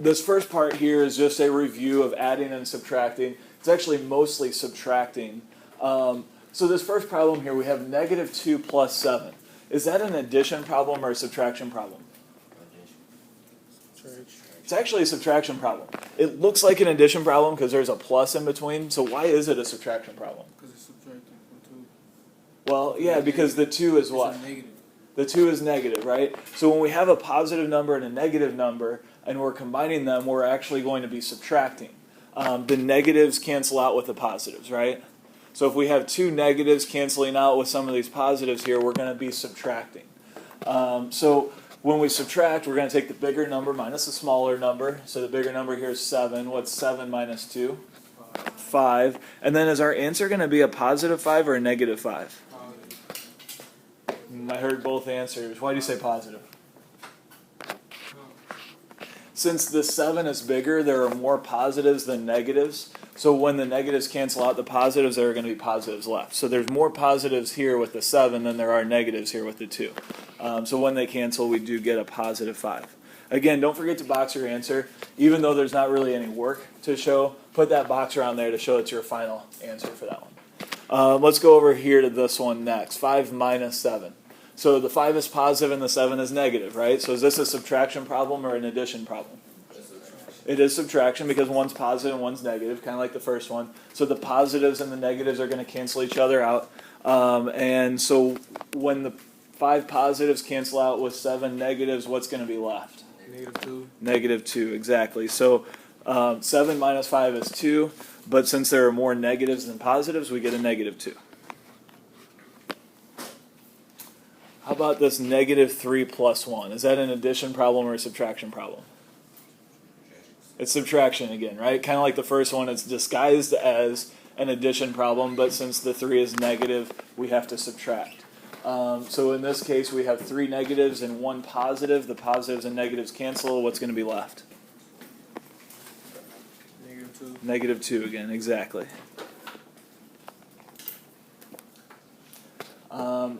this first part here is just a review of adding and subtracting. It's actually mostly subtracting. So this first problem here, we have negative 2 plus 7. Is that an addition problem or a subtraction problem? It's actually a subtraction problem. It looks like an addition problem because there's a plus in between. So why is it a subtraction problem? Because it's subtracting from 2. Well, yeah, because the 2 is what? The 2 is negative, right? So when we have a positive number and a negative number, and we're combining them, we're actually going to be subtracting. The negatives cancel out with the positives, right? So if we have 2 negatives canceling out with some of these positives here, we're going to be subtracting. So when we subtract, we're going to take the bigger number minus the smaller number. So the bigger number here is 7. What's 7 minus 2? 5. And then is our answer going to be a positive 5 or a negative 5? I heard both answers. Why do you say positive? Since the 7 is bigger, there are more positives than negatives. So when the negatives cancel out the positives, there are going to be positives left. So there's more positives here with the 7 than there are negatives here with the 2. So when they cancel, we do get a positive 5. Again, don't forget to box your answer. Even though there's not really any work to show, put that box around there to show it's your final answer for that one. Let's go over here to this one next. 5 minus 7. So the 5 is positive and the 7 is negative, right? So is this a subtraction problem or an addition problem? It is subtraction because one's positive and one's negative, kind of like the first one. So the positives and the negatives are going to cancel each other out. And so when the 5 positives cancel out with 7 negatives, what's going to be left? Negative 2. Negative 2, exactly. So 7 minus 5 is 2, but since there are more negatives than positives, we get a negative 2. How about this negative 3 plus 1? Is that an addition problem or a subtraction problem? It's subtraction again, right? Kind of like the first one, it's disguised as an addition problem, but since the 3 is negative, we have to subtract. So in this case, we have 3 negatives and 1 positive. The positives and negatives cancel. What's going to be left? Negative 2. Negative 2 again, exactly.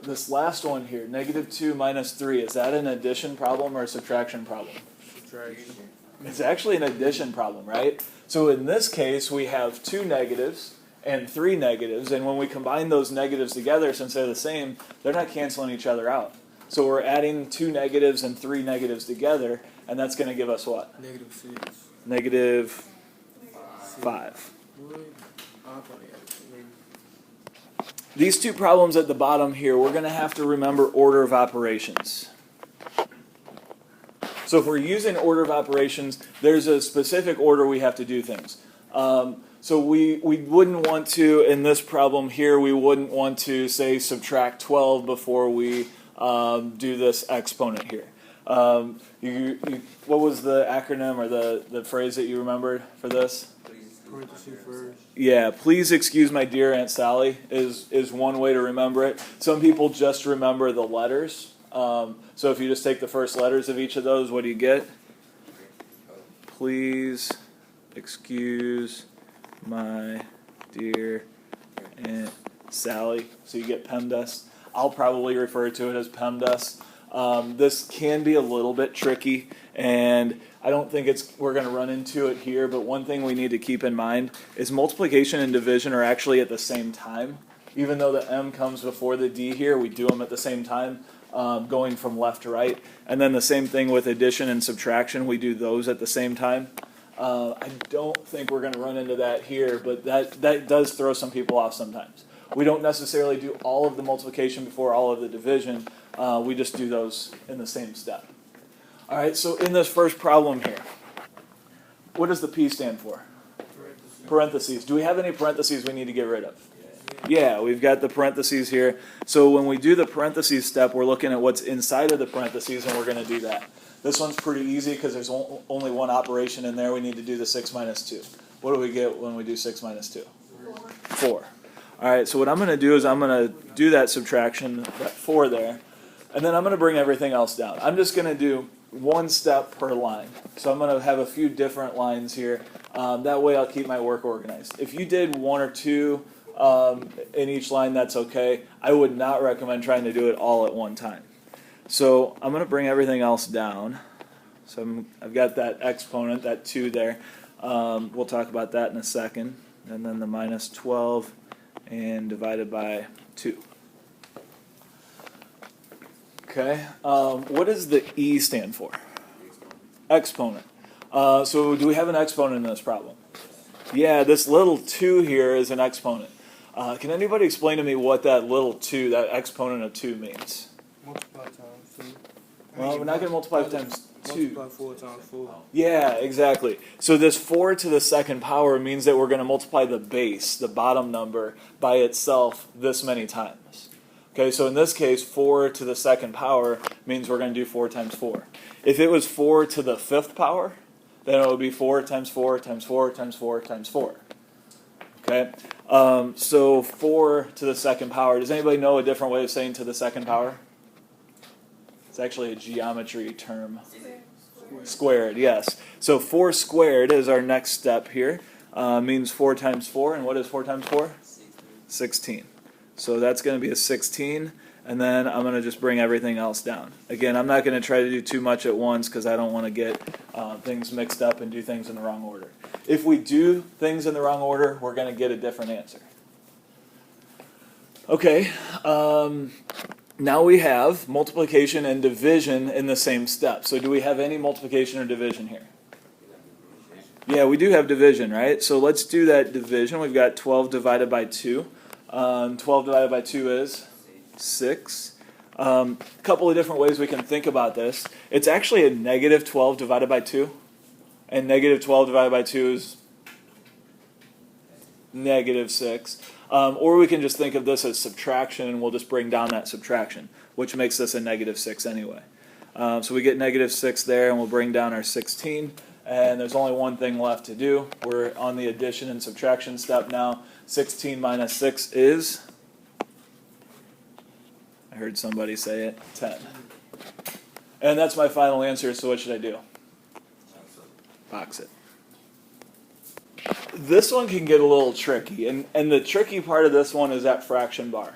This last one here, negative 2 minus 3, is that an addition problem or a subtraction problem? Subtraction. It's actually an addition problem, right? So in this case, we have 2 negatives and 3 negatives, and when we combine those negatives together, since they're the same, they're not canceling each other out. So we're adding 2 negatives and 3 negatives together, and that's going to give us what? Negative 6. Negative 5. These 2 problems at the bottom here, we're going to have to remember order of operations. So if we're using order of operations, there's a specific order we have to do things. So we wouldn't want to, in this problem here, we wouldn't want to, say, subtract 12 before we do this exponent here. What was the acronym or the phrase that you remembered for this? Parentheses first. Yeah, please excuse my dear Aunt Sally is one way to remember it. Some people just remember the letters. So if you just take the first letters of each of those, what do you get? Please excuse my dear Aunt Sally. So you get PEMDAS. I'll probably refer to it as PEMDAS. This can be a little bit tricky, and I don't think we're going to run into it here, but one thing we need to keep in mind is multiplication and division are actually at the same time. Even though the M comes before the D here, we do them at the same time, going from left to right. And then the same thing with addition and subtraction, we do those at the same time. I don't think we're going to run into that here, but that does throw some people off sometimes. We don't necessarily do all of the multiplication before all of the division. We just do those in the same step. All right, so in this first problem here, what does the P stand for? Parentheses. Do we have any parentheses we need to get rid of? Yeah, we've got the parentheses here. So when we do the parentheses step, we're looking at what's inside of the parentheses, and we're going to do that. This one's pretty easy because there's only one operation in there. We need to do the 6 minus 2. What do we get when we do 6 minus 2? 4. All right, so what I'm going to do is I'm going to do that subtraction, that 4 there, and then I'm going to bring everything else down. I'm just going to do one step per line. So I'm going to have a few different lines here. That way I'll keep my work organized. If you did 1 or 2 in each line, that's okay. I would not recommend trying to do it all at one time. So I'm going to bring everything else down. So I've got that exponent, that 2 there. We'll talk about that in a second. And then the minus 12 and divided by 2. Okay, what does the E stand for? Exponent. So do we have an exponent in this problem? Yeah, this little 2 here is an exponent. Can anybody explain to me what that little 2, that exponent of 2 means? Multiply times 2. Well, we're not going to multiply times 2. Multiply 4 times 4. Yeah, exactly. So this 4 to the second power means that we're going to multiply the base, the bottom number, by itself this many times. Okay, so in this case, 4 to the second power means we're going to do 4 times 4. If it was 4 to the fifth power, then it would be 4 times 4 times 4 times 4 times 4. Okay, so 4 to the second power. Does anybody know a different way of saying to the second power? It's actually a geometry term. Squared, yes. So 4 squared is our next step here. Means 4 times 4. And what is 4 times 4? 16. So that's going to be a 16. And then I'm going to just bring everything else down. Again, I'm not going to try to do too much at once because I don't want to get things mixed up and do things in the wrong order. If we do things in the wrong order, we're going to get a different answer. Okay. Now we have multiplication and division in the same step. So do we have any multiplication or division here? Yeah, we do have division, right? So let's do that division. We've got 12 divided by 2. 12 divided by 2 is 6. A couple of different ways we can think about this. It's actually a negative 12 divided by 2. And negative 12 divided by 2 is negative 6. Or we can just think of this as subtraction, and we'll just bring down that subtraction, which makes this a negative 6 anyway. So we get negative 6 there, and we'll bring down our 16. And there's only one thing left to do. We're on the addition and subtraction step now. 16 minus 6 is, I heard somebody say it, 10. And that's my final answer, so what should I do? Box it. This one can get a little tricky, and the tricky part of this one is that fraction bar.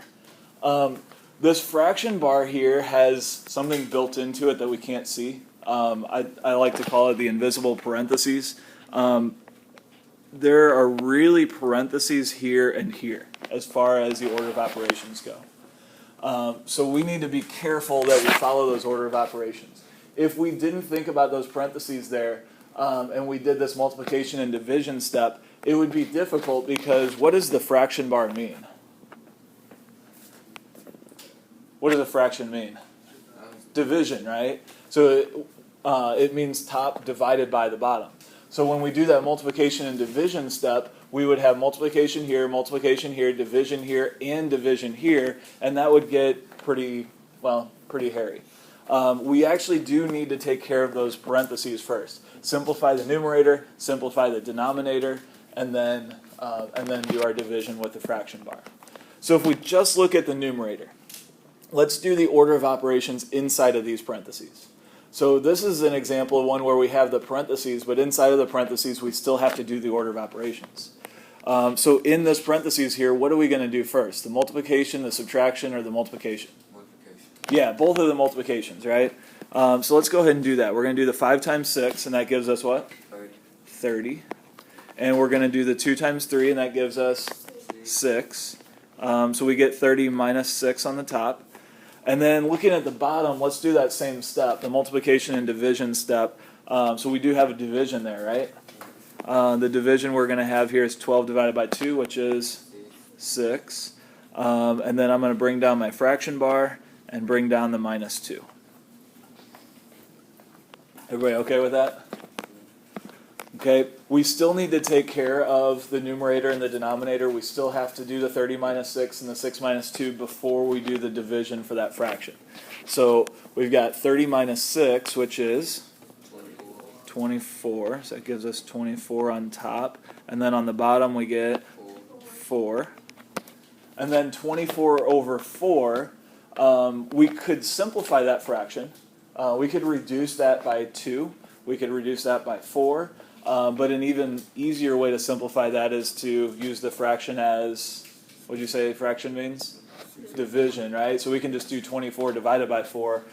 This fraction bar here has something built into it that we can't see. I like to call it the invisible parentheses. There are really parentheses here and here as far as the order of operations go. So we need to be careful that we follow those order of operations. If we didn't think about those parentheses there, and we did this multiplication and division step, it would be difficult because what does the fraction bar mean? What does a fraction mean? Division, right? So it means top divided by the bottom. So when we do that multiplication and division step, we would have multiplication here, division here, and division here, and that would get pretty hairy. We actually do need to take care of those parentheses first. Simplify the numerator, simplify the denominator, and then do our division with the fraction bar. So if we just look at the numerator, let's do the order of operations inside of these parentheses. So this is an example of one where we have the parentheses, but inside of the parentheses we still have to do the order of operations. So in this parentheses here, what are we going to do first? The multiplication, the subtraction, or the multiplication? Multiplication. Yeah, both of the multiplications, right? So let's go ahead and do that. We're going to do the 5 times 6, and that gives us what? 30. And we're going to do the 2 times 3, and that gives us 6. So we get 30 minus 6 on the top. And then looking at the bottom, let's do that same step, the multiplication and division step. So we do have a division there, right? The division we're going to have here is 12 divided by 2, which is 6. And then I'm going to bring down my fraction bar and bring down the minus 2. Everybody okay with that? Okay, we still need to take care of the numerator and the denominator. We still have to do the 30 minus 6 and the 6 minus 2 before we do the division for that fraction. So we've got 30 minus 6, which is 24. So that gives us 24 on top. And then on the bottom we get 4. And then 24 over 4, we could simplify that fraction. We could reduce that by 2. We could reduce that by 4. But an even easier way to simplify that is to use the fraction as, what did you say fraction means? division, right? So we can just do 24 divided by 4,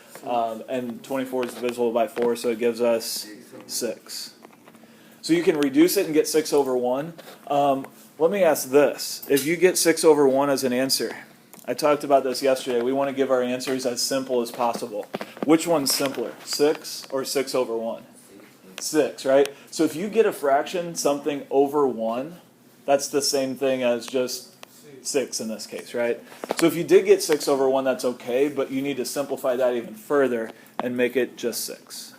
and 24 is divisible by 4, so it gives us 6. So you can reduce it and get 6 over 1. Let me ask this. If you get 6 over 1 as an answer, I talked about this yesterday. We want to give our answers as simple as possible. Which one's simpler, 6 or 6 over 1? 6, right? So if you get a fraction, something over 1, that's the same thing as just 6 in this case, right? So if you did get 6 over 1, that's okay, but you need to simplify that even further and make it just 6.